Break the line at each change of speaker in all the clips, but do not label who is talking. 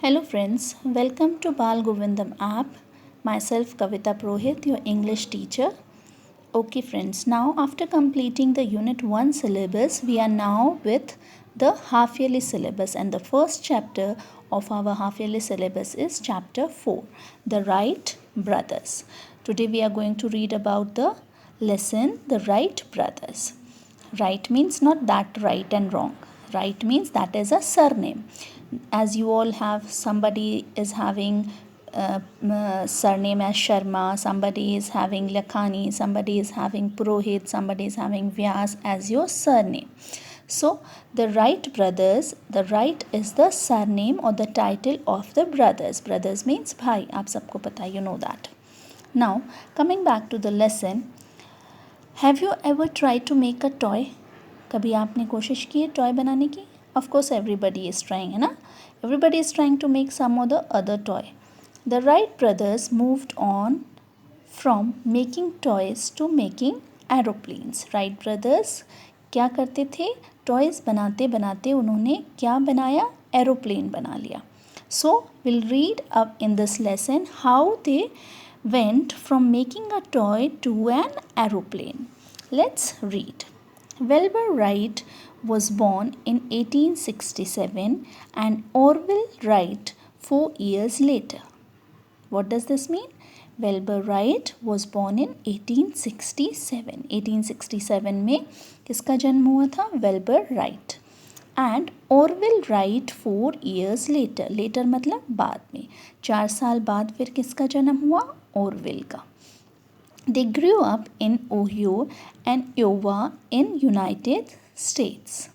Hello friends, welcome to Bal Govindam app. Myself Kavita Prohit, your English teacher. Okay friends, now after completing the unit 1 syllabus, we are now with the half yearly syllabus, and the first chapter of our half yearly syllabus is chapter 4, The Wright Brothers. Today we are going to read about the lesson The Wright Brothers. Right means not that right and wrong. Right means that is a surname. As you all have, somebody is having surname as Sharma, somebody is having Lakhani, somebody is having Purohit, somebody is having Vyas as your surname. So the Wright brothers, the Wright is the surname or the title of the brothers. Brothers means bhai, aap sabko pata hai, you know that. Now coming back to the lesson, have you ever tried to make a toy? कभी आपने कोशिश की है toy बनाने की? Of course everybody is trying, है ना? Everybody is trying to make some or the other toy. The Wright brothers moved on from making toys to making aeroplanes. Wright brothers क्या करते थे? टॉयज़ बनाते बनाते उन्होंने क्या बनाया? एरोप्लेन बना लिया. So we'll read up in this lesson how they went from making a toy to an aeroplane. Let's read. Wilbur Wright was born in 1867 and Orville Wright 4 years later. What does this mean? Wilbur Wright was born in 1867. 1867 में किसका जन्म हुआ था? Wilbur Wright. And Orville Wright 4 years later. Later मतलब बाद में. 4 साल बाद फिर किसका जन्म हुआ? Orville का. They grew up in Ohio and Iowa in United States.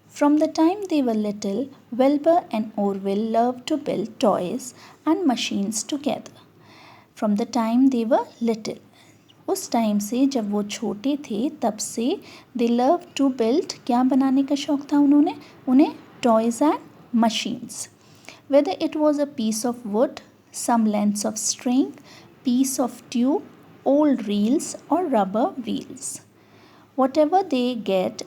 From the time they were little, Wilbur and Orville loved to build toys and machines together. From the time they were little, उस time से जब वो छोटे थे तब से they loved to build, क्या बनाने का शौक़ था उन्हें toys and machines. Whether it was a piece of wood, some lengths of string, piece of tube, old reels or rubber wheels. Whatever they get,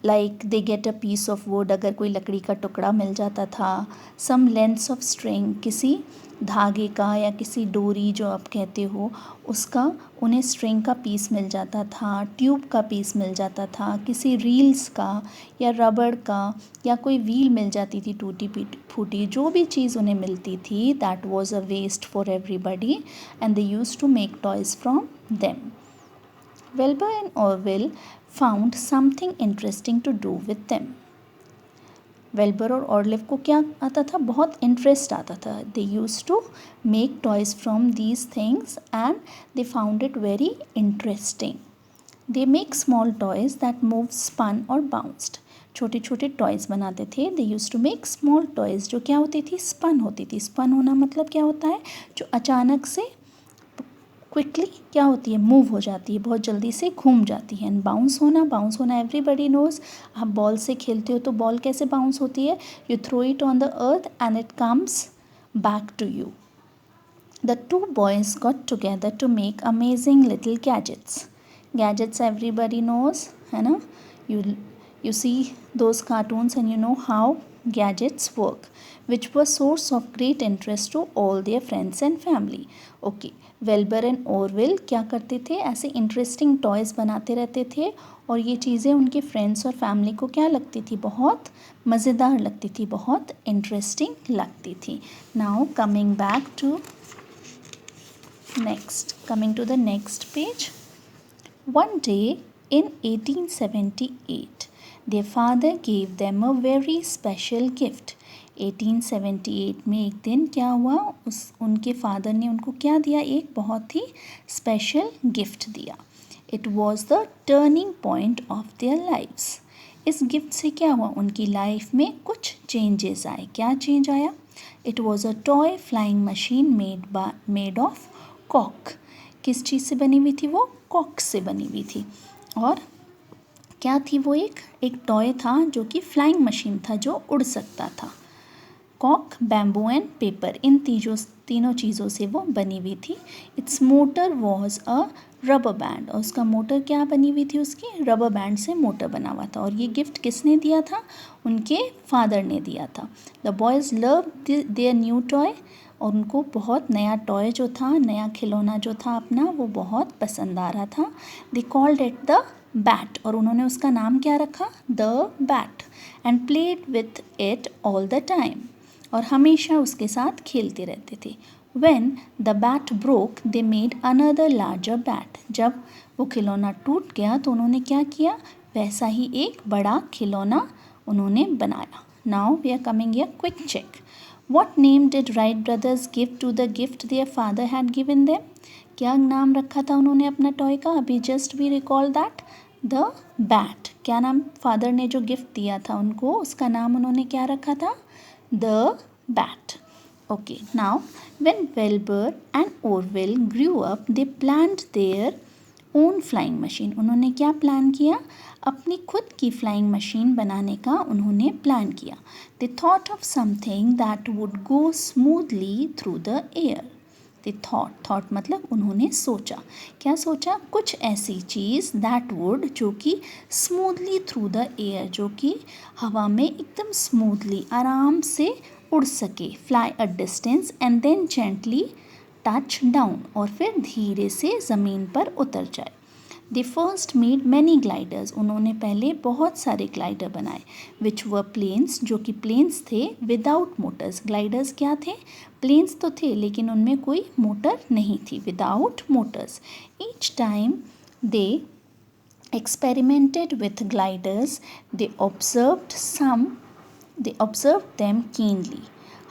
like they get a piece of wood, अगर कोई लकड़ी का टुकड़ा मिल जाता था, some lengths of string, किसी धागे का या किसी डोरी जो आप कहते हो उसका उन्हें स्ट्रिंग का पीस मिल जाता था, ट्यूब का पीस मिल जाता था, किसी रील्स का या रबड़ का या कोई व्हील मिल जाती थी टूटी फूटी, जो भी चीज़ उन्हें मिलती थी that was a waste for everybody and they used to make toys from them. Wilbur and Orville found something interesting to do with them. वेल्बर और ऑर्लिव को क्या आता था? बहुत इंटरेस्ट आता था. They use to make toys from these things and they found it very interesting. They make small toys that move, spun और bounced. छोटे छोटे टॉयज़ बनाते थे. They use to make small toys जो क्या होती थी? स्पन होती थी. स्पन होना मतलब क्या होता है? जो अचानक से क्विकली क्या होती है? मूव हो जाती है, बहुत जल्दी से घूम जाती है. एंड बाउंस होना एवरीबडी नोज. आप बॉल से खेलते हो तो बॉल कैसे बाउंस होती है? You throw it on the earth and it comes back to you. The two boys got together to make amazing little gadgets everybody knows, है ना? You see those cartoons and you know how gadgets work, which were source of great interest to all their friends and family. Okay, Wilbur and Orville क्या करते थे? ऐसे interesting toys बनाते रहते थे और ये चीज़ें उनके फ्रेंड्स और फैमिली को क्या लगती थी? बहुत मज़ेदार लगती थी, बहुत इंटरेस्टिंग लगती थी. Now coming to the next page. One day in 1878, their father gave them a very special gift. 1878 में एक दिन क्या हुआ? उनके फादर ने उनको क्या दिया? एक बहुत ही स्पेशल गिफ्ट दिया. It was the turning point of their lifes. इस गिफ्ट से क्या हुआ? उनकी लाइफ में कुछ चेंजेस आए. क्या चेंज आया? It was a toy flying machine made of कॉक. किस चीज़ से बनी हुई थी वो? कॉक से बनी हुई थी. और क्या थी वो? एक टॉय था जो कि फ्लाइंग मशीन था, जो उड़ सकता था. कॉक, बैम्बू एंड पेपर, इन तीनों चीज़ों से वो बनी हुई थी। It's motor was a rubber band, और उसका मोटर क्या बनी हुई थी, उसकी रबर बैंड से मोटर बना हुआ था। और ये गिफ्ट किसने दिया था, उनके फादर ने दिया था। The boys love their new toy, और उनको बहुत नया टॉय जो था, नया खिलौना जो था अपना, वो बहुत पसंद आ रहा था। They called it the bat, और उन्होंने उसका नाम क्या रखा, the bat, and played with it all the time, और हमेशा उसके साथ खेलते रहते थे। When the bat broke, they made another larger bat. जब वो खिलौना टूट गया तो उन्होंने क्या किया, वैसा ही एक बड़ा खिलौना उन्होंने बनाया। Now we are coming here quick check. What name did Wright brothers give to the gift their father had given them? क्या नाम रखा था उन्होंने अपना टॉय का, अभी just we recall that, the bat. क्या नाम फादर ने जो गिफ्ट दिया था उनको, उसका नाम उन्होंने क्या रखा था, the bat. Okay, now when Wilbur and Orville grew up, they planned their own flying machine. उन्होंने क्या प्लान किया, अपनी खुद की फ्लाइंग मशीन बनाने का उन्होंने प्लान किया। They thought of something that would go smoothly through the air. They thought मतलब उन्होंने सोचा, क्या सोचा, कुछ ऐसी चीज़ that would, जो कि smoothly through the air, जो कि हवा में एकदम smoothly आराम से उड़ सके, fly a distance and then gently touch down, और फिर धीरे से ज़मीन पर उतर जाए। They first made many gliders, उन्होंने पहले बहुत सारे ग्लाइडर बनाए, विच वर प्लेन्स, जो कि प्लेन्स थे, विदाउट मोटर्स। ग्लाइडर्स क्या थे, प्लेन्स तो थे लेकिन उनमें कोई मोटर नहीं थी, without Motors. Each time they experimented with gliders, they observed them keenly.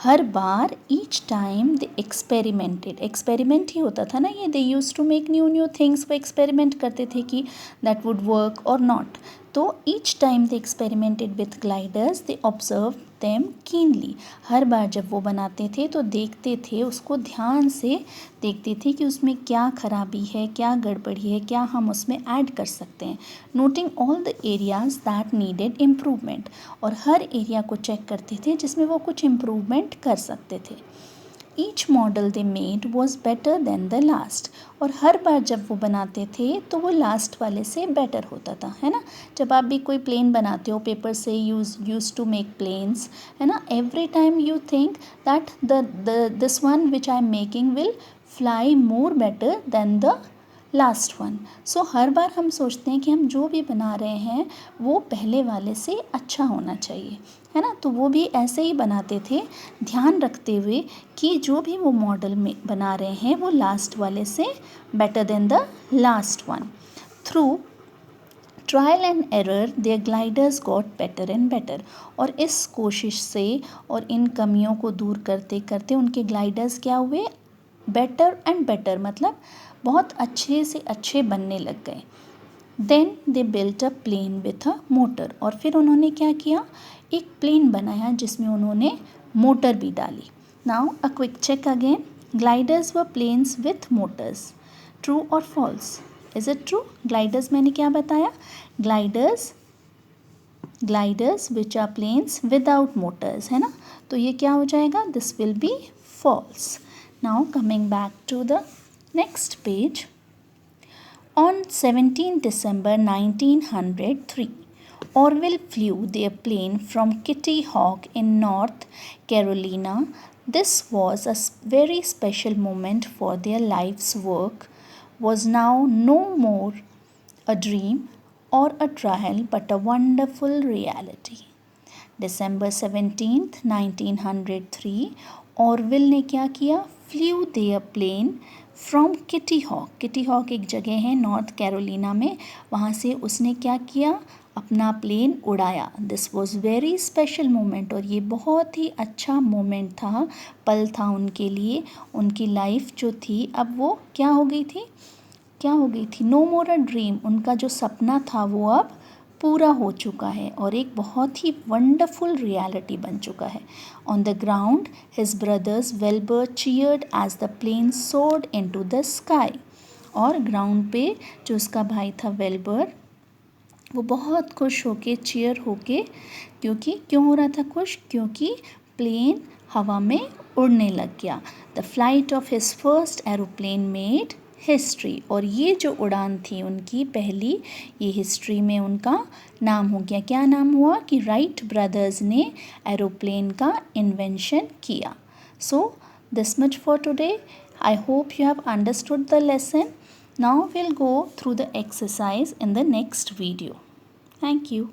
Her bar each time they experimented, experiment ही होता था ना ये, they used to make new things, वो experiment करते थे कि that would work or not. तो each time they experimented with gliders, they observed them keenly. हर बार जब वो बनाते थे तो देखते थे, उसको ध्यान से देखते थे कि उसमें क्या खराबी है, क्या गड़बड़ी है, क्या हम उसमें ऐड कर सकते हैं। Noting all the areas that needed improvement, और हर एरिया को चेक करते थे जिसमें वो कुछ इम्प्रूवमेंट कर सकते थे। Each model they made was better than the last, और हर बार जब वो बनाते थे तो वो लास्ट वाले से बेटर होता था, है ना। जब आप भी कोई प्लेन बनाते हो, पेपर से यूज टू मेक प्लेन्स, है ना, every time you think that this one which I am making will fly more better than the last one. So हर बार हम सोचते हैं कि हम जो भी बना रहे हैं वो पहले वाले से अच्छा होना चाहिए, है ना। तो वो भी ऐसे ही बनाते थे, ध्यान रखते हुए कि जो भी वो मॉडल में बना रहे हैं वो लास्ट वाले से better than the last one. Through trial and error their gliders got better and better, और इस कोशिश से और इन कमियों को दूर करते करते उनके ग्लाइडर्स क्या हुए, बेटर एंड बेटर, मतलब बहुत अच्छे से अच्छे बनने लग गए। Then they built a plane with a motor, और फिर उन्होंने क्या किया, एक प्लेन बनाया जिसमें उन्होंने मोटर भी डाली। Now a quick check again, gliders व प्लेन्स विथ मोटर्स, ट्रू और false, is it true? Gliders मैंने क्या बताया, gliders which are planes without motors, है ना, तो ये क्या हो जाएगा, this will be false. Now coming back to the next page. On 17 December 1903, Orville flew their plane from Kitty Hawk in North Carolina. This was a very special moment, for their life's work was now no more a dream or a trial but a wonderful reality. December 17th 1903, Orville ने क्या किया, flew their plane from Kitty Hawk, Kitty Hawk एक जगह है north Carolina में, वहाँ से उसने क्या किया, अपना प्लेन उड़ाया। This was very special moment, और ये बहुत ही अच्छा मोमेंट था, पल था उनके लिए। उनकी लाइफ जो थी अब वो क्या हो गई थी, नो मोर अ ड्रीम, उनका जो सपना था वो अब पूरा हो चुका है और एक बहुत ही वंडरफुल रियलिटी बन चुका है। On the ground his brothers Wilbur cheered as the plane soared into the sky, और ग्राउंड पे जो उसका भाई था वेल्बर, वो बहुत खुश होके, चीयर होके, क्योंकि क्यों हो रहा था खुश, क्योंकि प्लेन हवा में उड़ने लग गया। The flight of his first aeroplane made history, और ये जो उड़ान थी उनकी पहली, ये हिस्ट्री में उनका नाम हो गया। क्या नाम हुआ कि राइट ब्रदर्स ने एरोप्लेन का इन्वेंशन किया। So this much for today. I hope you have understood the lesson. Now we'll go through the exercise in the next video. Thank you.